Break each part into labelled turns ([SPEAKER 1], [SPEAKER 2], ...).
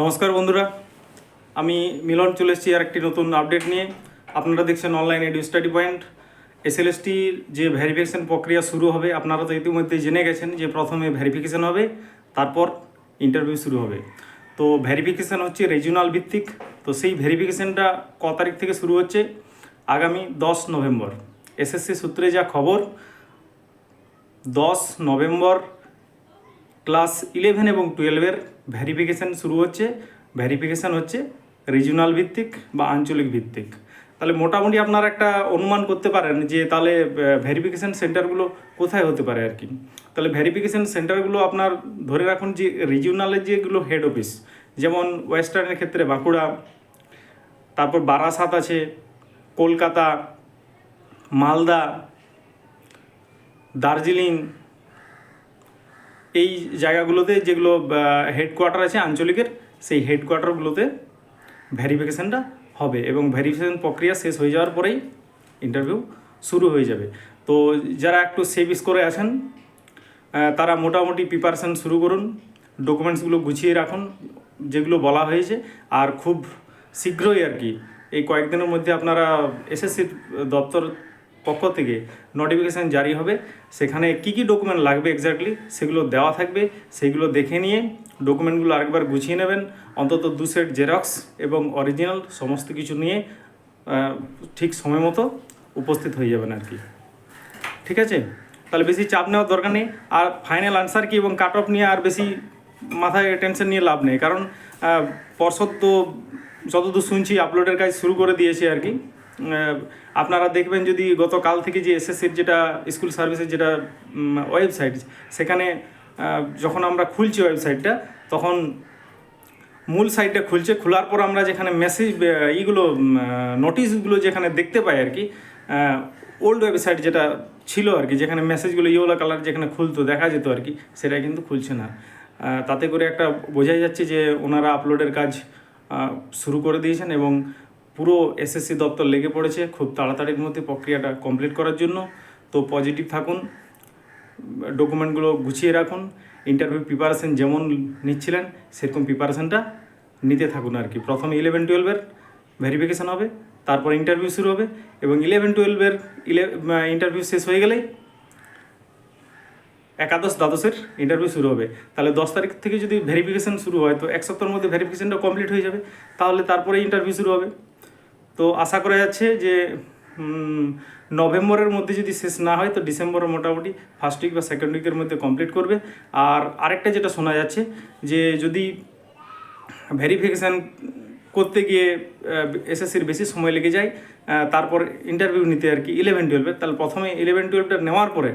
[SPEAKER 1] নমস্কার বন্ধুরা, আমি মিলন চলে এসেছি আর একটি নতুন আপডেট নিয়ে। আপনারা দেখছেন অনলাইন এডু স্টাডি পয়েন্ট। এসএলএসটির যে ভেরিফিকেশন প্রক্রিয়া শুরু হবে, আপনারা তো ইতিমধ্যে জেনে গেছেন যে প্রথমে ভেরিফিকেশন হবে, তারপর ইন্টারভিউ শুরু হবে। তো ভেরিফিকেশন হচ্ছে রিজিওনাল ভিত্তিক। তো সেই ভেরিফিকেশনটা ক তারিখ থেকে শুরু হচ্ছে? আগামী 10 নভেম্বর। এসএসসি সূত্রে যা খবর, 10 নভেম্বর ক্লাস 11 এবং 12-এর ভেরিফিকেশান শুরু হচ্ছে। ভেরিফিকেশান হচ্ছে রিজিওনাল ভিত্তিক বা আঞ্চলিক ভিত্তিক। তাহলে মোটামুটি আপনারা একটা অনুমান করতে পারেন যে তাহলে ভেরিফিকেশান সেন্টারগুলো কোথায় হতে পারে আর কি। তাহলে ভেরিফিকেশান সেন্টারগুলো আপনার ধরে রাখুন যে রিজিওনালের যেগুলো হেড অফিস, যেমন ওয়েস্টার্নের ক্ষেত্রে বাঁকুড়া, তারপর বারাসাত আছে, কলকাতা, মালদা, দার্জিলিং, এই জায়গাগুলোতে যেগুলো হেডকোয়ার্টার আছে আঞ্চলিকের, সেই হেডকোয়ার্টারগুলোতে ভেরিফিকেশানটা হবে এবং ভেরিফিকেশান প্রক্রিয়া শেষ হয়ে যাওয়ার পরেই ইন্টারভিউ শুরু হয়ে যাবে। তো যারা একটু সেভ করে আছেন তারা মোটামুটি প্রিপারেশান শুরু করুন, ডকুমেন্টসগুলো গুছিয়ে রাখুন যেগুলো বলা হয়েছে। আর খুব শীঘ্রই আর কি এই কয়েকদিনের মধ্যে আপনারা এসএসসি দপ্তর পক্ষ থেকে নোটিফিকেশান জারি হবে। সেখানে কী কী ডকুমেন্ট লাগবে এক্স্যাক্টলি সেগুলো দেওয়া থাকবে, সেইগুলো দেখে নিয়ে ডকুমেন্টগুলো আরেকবার গুছিয়ে নেবেন। অন্তত 2 সেট জেরক্স এবং অরিজিনাল সমস্ত কিছু নিয়ে ঠিক সময় মতো উপস্থিত হয়ে যাবেন আর কি। ঠিক আছে, তাহলে বেশি চাপ নেওয়ার দরকার নেই। আর ফাইনাল আনসার কি এবং কাট অফ নিয়ে আর বেশি মাথায় টেনশন নিয়ে লাভ নেই, কারণ পর্ষদ তো যতদূর শুনছি আপলোডের কাজ শুরু করে দিয়েছে আর কি। আপনারা দেখবেন যদি গতকাল থেকে যে এসএসসির যেটা স্কুল সার্ভিসের যেটা ওয়েবসাইট, সেখানে যখন আমরা খুলছি ওয়েবসাইটটা, তখন মূল সাইটটা খুলছে, খোলার পর আমরা যেখানে মেসেজ নোটিশগুলো যেখানে দেখতে পাই আর কি, ওল্ড ওয়েবসাইট যেটা ছিল আর কি, যেখানে মেসেজগুলো ইয়েলো কালার যেখানে খুলতো দেখা যেত আর কি, সেটা কিন্তু খুলছে না। তাতে করে একটা বোঝাই যাচ্ছে যে ওনারা আপলোডের কাজ শুরু করে দিয়েছেন এবং পুরো এসএসসি দপ্তর লেগে পড়েছে খুব তাড়াতাড়ির মধ্যে প্রক্রিয়াটা কমপ্লিট করার জন্য। তো পজিটিভ থাকুন, ডকুমেন্টগুলো গুছিয়ে রাখুন, ইন্টারভিউ প্রিপারেশান যেমন নিচ্ছিলেন সেরকম প্রিপারেশানটা নিতে থাকুন আর কি। প্রথমে 11-12-এর ভেরিফিকেশান হবে, তারপর ইন্টারভিউ শুরু হবে এবং 11-12-এর ইন্টারভিউ শেষ হয়ে গেলেই একাদশ-দ্বাদশের ইন্টারভিউ শুরু হবে। তাহলে 10 তারিখ থেকে যদি ভেরিফিকেশান শুরু হয় তো 1 সপ্তাহের মধ্যে ভেরিফিকেশানটা কমপ্লিট হয়ে যাবে, তাহলে তারপরে ইন্টারভিউ শুরু হবে। তো আশা করা যাচ্ছে যে নভেম্বরের মধ্যে যদি শেষ না হয় তো ডিসেম্বরের মোটামুটি ফার্স্ট উইক বা সেকেন্ড উইকের মধ্যে কমপ্লিট করবে। আর আরেকটা যেটা শোনা যাচ্ছে যে যদি ভেরিফিকেশান করতে গিয়ে এসএসসির বেশি সময় লেগে যায়, তারপর ইন্টারভিউ নিতে আর কি 11-12-এর, তাহলে প্রথমে 11-12টা নেওয়ার পরে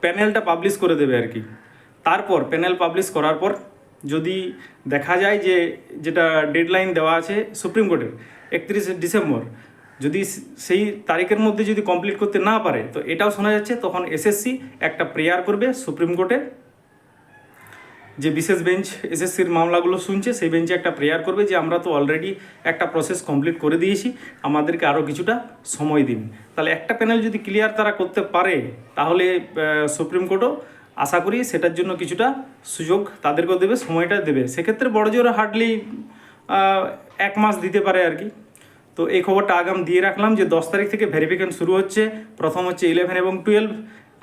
[SPEAKER 1] প্যানেলটা পাবলিশ করে দেবে আর কি। তারপর প্যানেল পাবলিশ করার পর যদি দেখা যায় যে যেটা ডেডলাইন দেওয়া আছে সুপ্রিম কোর্টের 31শে ডিসেম্বর, যদি সেই তারিখের মধ্যে যদি কমপ্লিট করতে না পারে, তো এটাও শোনা যাচ্ছে তখন এসএসসি একটা প্রেয়ার করবে সুপ্রিম কোর্টে, যে বিশেষ বেঞ্চ এসএসসির মামলাগুলো শুনছে সেই বেঞ্চে একটা প্রেয়ার করবে যে আমরা তো অলরেডি একটা প্রসেস কমপ্লিট করে দিয়েছি, আমাদেরকে আরও কিছুটা সময় দিন। তাহলে একটা প্যানেল যদি ক্লিয়ার তারা করতে পারে, তাহলে সুপ্রিম কোর্টও আশা করি সেটার জন্য কিছুটা সুযোগ তাদেরকেও দেবে, সময়টা দেবে। সেক্ষেত্রে বড় জোরে হার্ডলি 1 মাস দিতে পারে আর কি। তো এই খবরটা আগাম দিয়ে রাখলাম যে 10 তারিখ থেকে ভেরিফিকেশন শুরু হচ্ছে। প্রথম হচ্ছে 11 এবং 12,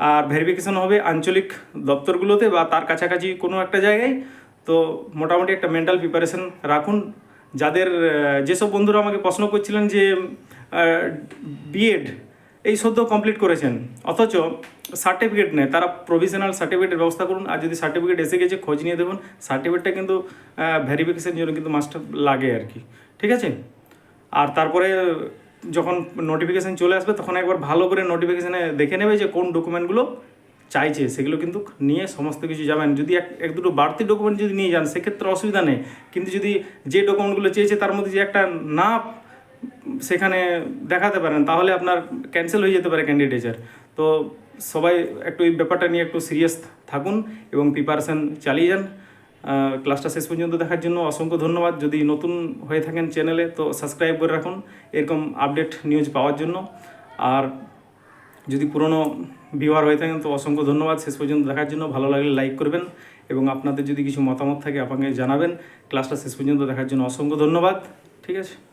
[SPEAKER 1] আর ভেরিফিকেশন হবে আঞ্চলিক দপ্তরগুলোতে বা তার কাছাকাছি কোনো একটা জায়গায়। তো মোটামুটি একটা মেন্টাল প্রিপারেশন রাখুন। যাদের যেসব বন্ধুরা আমাকে প্রশ্ন করছিলেন যে বিএড এই সদ্য কমপ্লিট করেছেন অথচ সার্টিফিকেট নেই, তারা প্রভিশনাল সার্টিফিকেটের ব্যবস্থা করুন। আর যদি সার্টিফিকেট এসে গেছে খোঁজ নিয়ে দেখুন, সার্টিফিকেটটা কিন্তু ভেরিফিকেশনের জন্য কিন্তু মাস্ট লাগে আর কি। ঠিক আছে, আর তারপরে যখন নোটিফিকেশান চলে আসবে তখন একবার ভালো করে নোটিফিকেশানে দেখে নেবে যে কোন ডকুমেন্টগুলো চাইছে, সেগুলো কিন্তু নিয়ে সমস্ত কিছু যাবেন। যদি এক দুটো বাড়তি ডকুমেন্ট যদি নিয়ে যান সেক্ষেত্রে অসুবিধা নেই, কিন্তু যদি যে ডকুমেন্টগুলো চেয়েছে তার মধ্যে যে একটা না সেখানে দেখাতে পারেন, তাহলে আপনার ক্যান্সেল হয়ে যেতে পারে ক্যান্ডিডেচার। তো সবাই একটু এই ব্যাপারটা নিয়ে একটু সিরিয়াস থাকুন এবং প্রিপারেশান চালিয়ে যান। ক্লাসটা শেষ পর্যন্ত দেখার জন্য অসংখ্য ধন্যবাদ। যদি নতুন হয়ে থাকেন চ্যানেলে তো সাবস্ক্রাইব করে রাখুন এরকম আপডেট নিউজ পাওয়ার জন্য। আর যদি পুরনো ভিউয়ার হয়ে থাকেন তো অসংখ্য ধন্যবাদ শেষ পর্যন্ত দেখার জন্য। ভালো লাগলে লাইক করবেন এবং আপনাদের যদি কিছু মতামত থাকে আপনাকে জানাবেন। ক্লাসটা শেষ পর্যন্ত দেখার জন্য অসংখ্য ধন্যবাদ। ঠিক আছে।